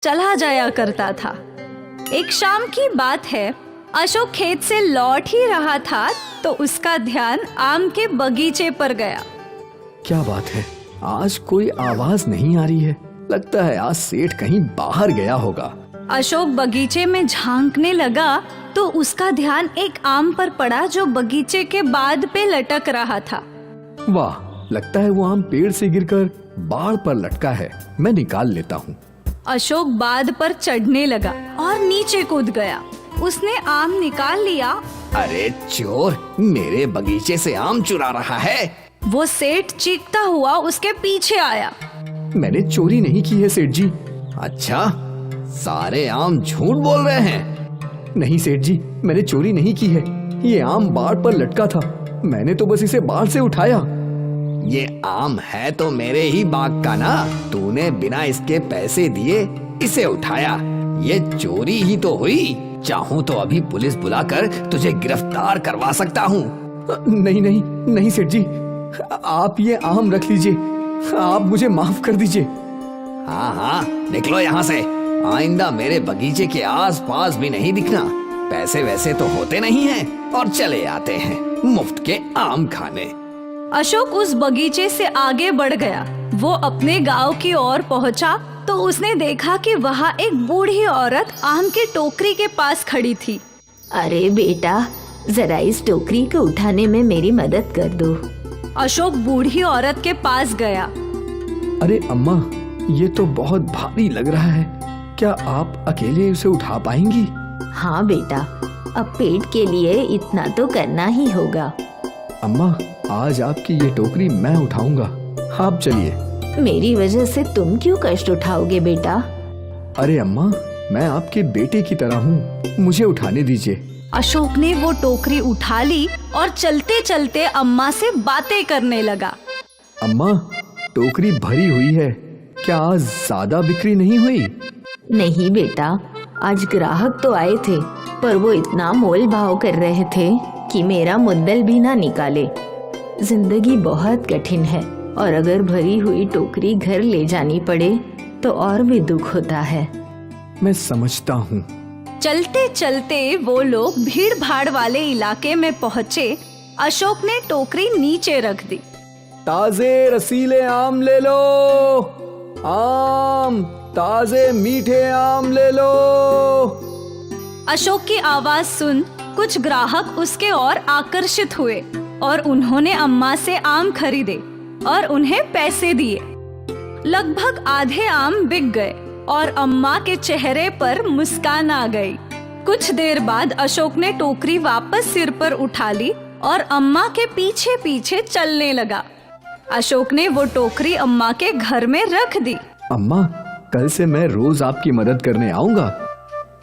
चला जाया करता था। एक शाम की बात है, अशोक खेत से लौट ही रहा था तो उसका ध्यान आम के बगीचे पर गया। क्या बात है, आज कोई आवाज नहीं आ रही है। लगता है आज सेठ कहीं बाहर गया होगा। अशोक बगीचे में झांकने लगा तो उसका ध्यान एक आम पर पड़ा जो बगीचे के बाध पे लटक रहा था। वाह, लगता है वो आम पेड़ से गिरकर बाड़ पर लटका है। मैं निकाल लेता हूँ। अशोक बाध पर चढ़ने लगा और नीचे कूद गया। उसने आम निकाल लिया। अरे चोर, मेरे बगीचे से आम चुरा रहा है। वो सेठ चीखता हुआ उसके पीछे आया। मैंने चोरी नहीं की है सेठ जी। अच्छा, सारे आम झूठ बोल रहे हैं। नहीं सेठ जी, मैंने चोरी नहीं की है। ये आम बाड़ पर लटका था, मैंने तो बस इसे बाड़ से उठाया। ये आम है तो मेरे ही बाग का ना, तूने बिना इसके पैसे दिए इसे उठाया। ये चोरी ही तो हुई। चाहूँ तो अभी पुलिस बुलाकर तुझे गिरफ्तार करवा सकता हूँ। नहीं नहीं नहीं सेठ जी, आप ये आम रख लीजिए, आप मुझे माफ कर दीजिए। हाँ हाँ, निकलो यहाँ से। आइंदा मेरे बगीचे के आसपास भी नहीं दिखना। पैसे वैसे तो होते नहीं हैं और चले आते हैं मुफ्त के आम खाने। अशोक उस बगीचे से आगे बढ़ गया। वो अपने गांव की ओर पहुंचा तो उसने देखा कि वहाँ एक बूढ़ी औरत आम की टोकरी के पास खड़ी थी। अरे बेटा, जरा इस टोकरी को उठाने में मेरी मदद कर दो। अशोक बूढ़ी औरत के पास गया। अरे अम्मा, ये तो बहुत भारी लग रहा है। क्या आप अकेले उसे उठा पाएंगी? हाँ बेटा, अब पेट के लिए इतना तो करना ही होगा। अम्मा, आज आपकी ये टोकरी मैं उठाऊंगा, आप चलिए। मेरी वजह से तुम क्यों कष्ट उठाओगे बेटा? अरे अम्मा, मैं आपके बेटे की तरह हूँ, मुझे उठाने दीजिए। अशोक ने वो टोकरी उठा ली और चलते चलते अम्मा से बातें करने लगा। अम्मा, टोकरी भरी हुई है, क्या आज ज्यादा बिक्री नहीं हुई? नहीं बेटा, आज ग्राहक तो आए थे पर वो इतना मोल भाव कर रहे थे कि मेरा मुद्दल भी ना निकाले। जिंदगी बहुत कठिन है और अगर भरी हुई टोकरी घर ले जानी पड़े तो और भी दुख होता है। मैं समझता हूँ। चलते चलते वो लोग भीड़ भाड़ वाले इलाके में पहुँचे। अशोक ने टोकरी नीचे रख दी। ताजे रसीले आम ले लो, आम ताजे मीठे आम ले लो। अशोक की आवाज सुन कुछ ग्राहक उसके ओर आकर्षित हुए और उन्होंने अम्मा से आम खरीदे और उन्हें पैसे दिए। लगभग आधे आम बिक गए और अम्मा के चेहरे पर मुस्कान आ गई। कुछ देर बाद अशोक ने टोकरी वापस सिर पर उठा ली और अम्मा के पीछे पीछे चलने लगा। अशोक ने वो टोकरी अम्मा के घर में रख दी। अम्मा, कल से मैं रोज आपकी मदद करने आऊंगा।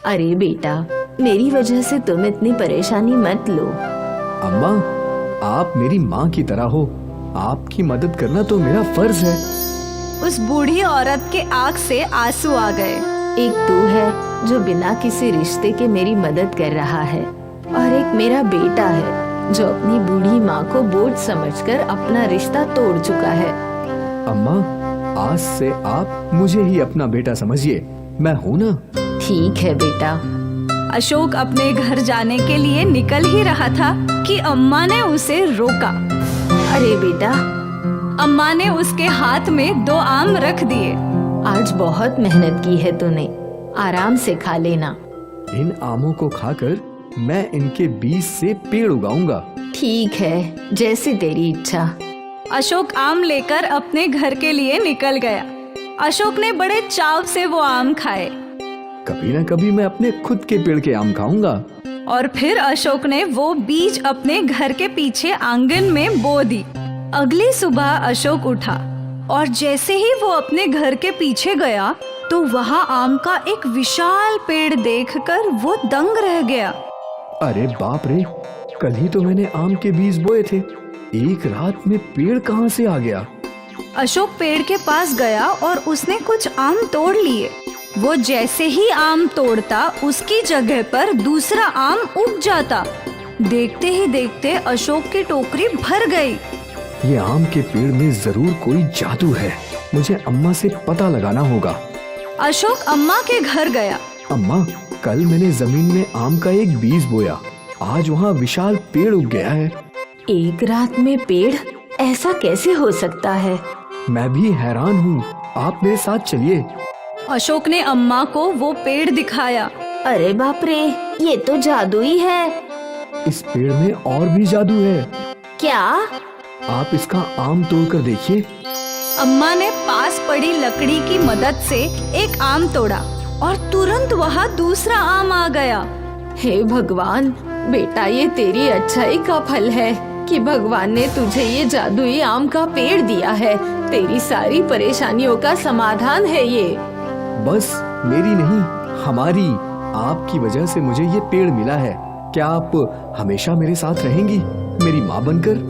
अरे बेटा, मेरी वजह से तुम इतनी परेशानी मत लो। अम्मा, आप मेरी माँ की तरह हो, आपकी मदद करना तो मेरा फर्ज है। उस बूढ़ी औरत के आंख से आंसू आ गए। एक तू है जो बिना किसी रिश्ते के मेरी मदद कर रहा है और एक मेरा बेटा है जो अपनी बूढ़ी माँ को बोझ समझकर अपना रिश्ता तोड़ चुका है। अम्मा, आज से आप मुझे ही अपना बेटा समझिए, मैं हूँ ना। ठीक है बेटा। अशोक अपने घर जाने के लिए निकल ही रहा था कि अम्मा ने उसे रोका। अरे बेटा, अम्मा ने उसके हाथ में 2 आम रख दिए। आज बहुत मेहनत की है तूने, आराम से खा लेना। इन आमों को खाकर मैं इनके बीज से पेड़ उगाऊंगा। ठीक है, जैसी तेरी इच्छा। अशोक आम लेकर अपने घर के लिए निकल गया। अशोक ने बड़े चाव से वो आम खाए। कभी न कभी मैं अपने खुद के पेड़ के आम खाऊंगा। और फिर अशोक ने वो बीज अपने घर के पीछे आंगन में बो दी। अगली सुबह अशोक उठा और जैसे ही वो अपने घर के पीछे गया तो वहाँ आम का एक विशाल पेड़ देखकर वो दंग रह गया। अरे बाप रे, कल ही तो मैंने आम के बीज बोए थे, एक रात में पेड़ कहाँ से आ गया? अशोक पेड़ के पास गया और उसने कुछ आम तोड़ लिए। वो जैसे ही आम तोड़ता उसकी जगह पर दूसरा आम उग जाता। देखते ही देखते अशोक की टोकरी भर गई। ये आम के पेड़ में जरूर कोई जादू है, मुझे अम्मा से पता लगाना होगा। अशोक अम्मा के घर गया। अम्मा, कल मैंने जमीन में आम का एक बीज बोया, आज वहाँ विशाल पेड़ उग गया है। एक रात में पेड़, ऐसा कैसे हो सकता है? मैं भी हैरान हूँ, आप मेरे साथ चलिए। अशोक ने अम्मा को वो पेड़ दिखाया। अरे बाप रे, ये तो जादुई है। इस पेड़ में और भी जादू है। क्या? आप इसका आम तोड़कर देखिए। अम्मा ने पास पड़ी लकड़ी की मदद से एक आम तोड़ा और तुरंत वहाँ दूसरा आम आ गया। हे भगवान, बेटा ये तेरी अच्छाई का फल है कि भगवान ने तुझे ये जादुई आम का पेड़ दिया है। तेरी सारी परेशानियों का समाधान है ये। बस मेरी नहीं, हमारी, आपकी वजह से मुझे ये पेड़ मिला है। क्या आप हमेशा मेरे साथ रहेंगी, मेरी माँ बनकर?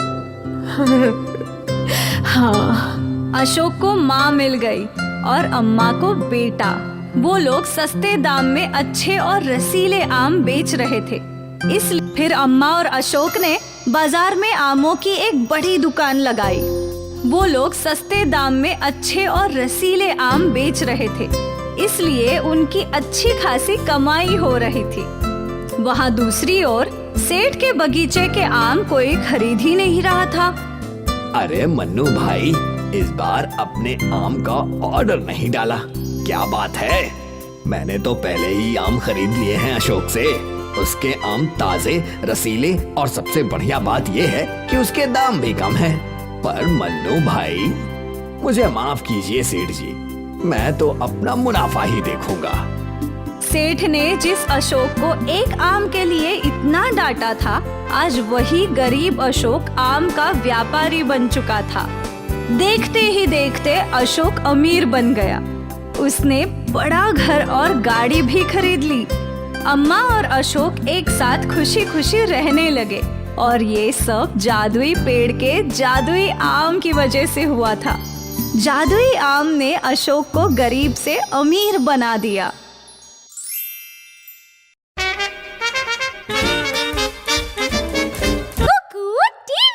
हाँ। अशोक को माँ मिल गई और अम्मा को बेटा। वो लोग सस्ते दाम में अच्छे और रसीले आम बेच रहे थे। इसलिए फिर अम्मा और अशोक ने बाजार में आमों की एक बड़ी दुकान लगाई। वो लोग सस्ते दाम में अच्छे और रसीले आम बेच रहे थे, इसलिए उनकी अच्छी खासी कमाई हो रही थी। वहाँ दूसरी ओर सेठ के बगीचे के आम कोई खरीद ही नहीं रहा था। अरे मन्नू भाई, इस बार अपने आम का ऑर्डर नहीं डाला, क्या बात है? मैंने तो पहले ही आम खरीद लिए हैं अशोक से। उसके आम ताजे, रसीले और सबसे बढ़िया बात यह है कि उसके दाम भी कम है। पर मन्नू भाई, मुझे माफ कीजिए सेठ जी, मैं तो अपना मुनाफा ही देखूंगा। सेठ ने जिस अशोक को एक आम के लिए इतना डांटा था, आज वही गरीब अशोक आम का व्यापारी बन चुका था। देखते ही देखते अशोक अमीर बन गया। उसने बड़ा घर और गाड़ी भी खरीद ली। अम्मा और अशोक एक साथ खुशी खुशी रहने लगे और ये सब जादुई पेड़ के जादुई आम की वजह से हुआ था। जादुई आम ने अशोक को गरीब से अमीर बना दिया।